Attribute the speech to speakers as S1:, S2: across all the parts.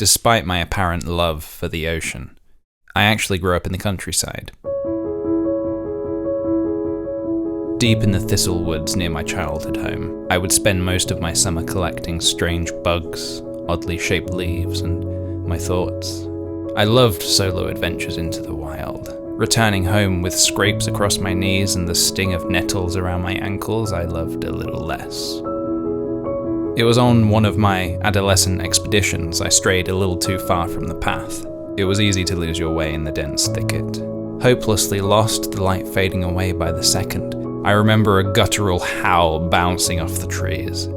S1: Despite my apparent love for the ocean, I actually grew up in the countryside. Deep in the thistle woods near my childhood home, I would spend most of my summer collecting strange bugs, oddly shaped leaves, and my thoughts. I loved solo adventures into the wild. Returning home with scrapes across my knees and the sting of nettles around my ankles, I loved a little less. It was on one of my adolescent expeditions I strayed a little too far from the path. It was easy to lose your way in the dense thicket. Hopelessly lost, the light fading away by the second, I remember a guttural howl bouncing off the trees.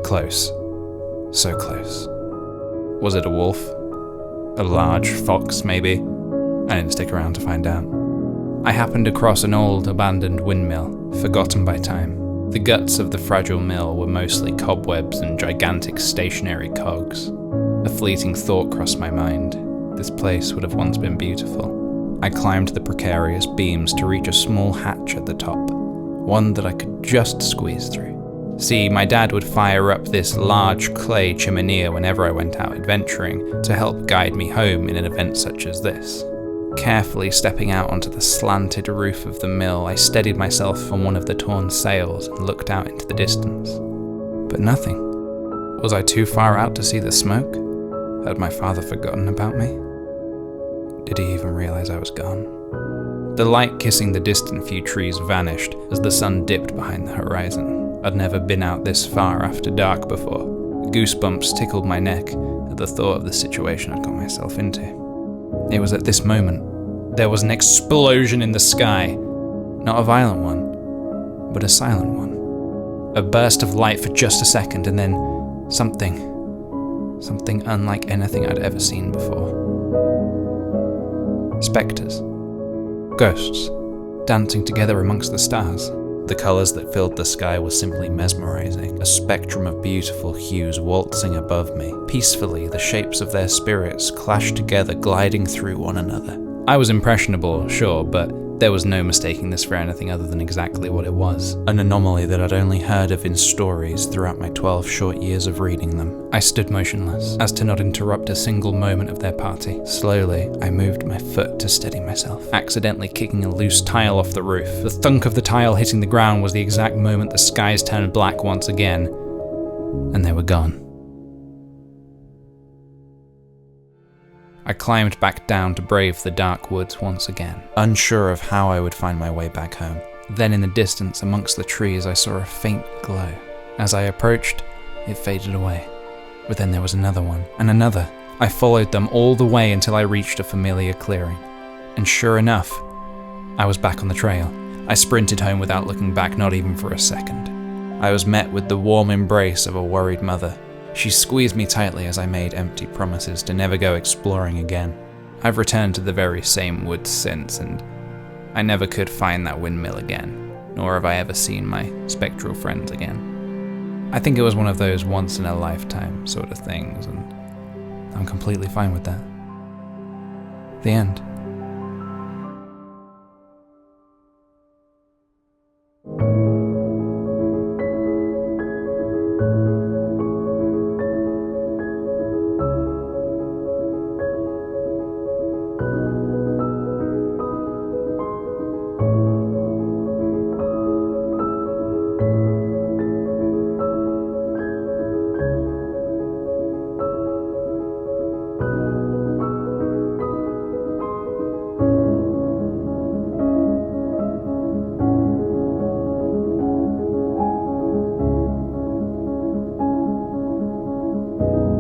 S1: Close. So close. Was it a wolf? A large fox, maybe? I didn't stick around to find out. I happened across an old, abandoned windmill, forgotten by time. The guts of the fragile mill were mostly cobwebs and gigantic stationary cogs. A fleeting thought crossed my mind. This place would have once been beautiful. I climbed the precarious beams to reach a small hatch at the top, one that I could just squeeze through. See, my dad would fire up this large clay chimney whenever I went out adventuring to help guide me home in an event such as this. Carefully stepping out onto the slanted roof of the mill, I steadied myself on one of the torn sails and looked out into the distance. But nothing. Was I too far out to see the smoke? Had my father forgotten about me? Did he even realize I was gone? The light kissing the distant few trees vanished as the sun dipped behind the horizon. I'd never been out this far after dark before. Goosebumps tickled my neck at the thought of the situation I'd got myself into. It was at this moment, there was an explosion in the sky. Not a violent one, but a silent one. A burst of light for just a second, and then something unlike anything I'd ever seen before. Spectres. Ghosts, dancing together amongst the stars. The colours that filled the sky were simply mesmerising, a spectrum of beautiful hues waltzing above me. Peacefully, the shapes of their spirits clashed together, gliding through one another. I was impressionable, sure, but there was no mistaking this for anything other than exactly what it was. An anomaly that I'd only heard of in stories throughout my 12 short years of reading them. I stood motionless, as to not interrupt a single moment of their party. Slowly, I moved my foot to steady myself, accidentally kicking a loose tile off the roof. The thunk of the tile hitting the ground was the exact moment the skies turned black once again, and they were gone. I climbed back down to brave the dark woods once again, unsure of how I would find my way back home. Then in the distance amongst the trees I saw a faint glow. As I approached, it faded away. But then there was another one, and another. I followed them all the way until I reached a familiar clearing. And sure enough, I was back on the trail. I sprinted home without looking back, not even for a second. I was met with the warm embrace of a worried mother. She squeezed me tightly as I made empty promises to never go exploring again. I've returned to the very same woods since, and I never could find that windmill again, nor have I ever seen my spectral friends again. I think it was one of those once-in-a-lifetime sort of things, and I'm completely fine with that. The end.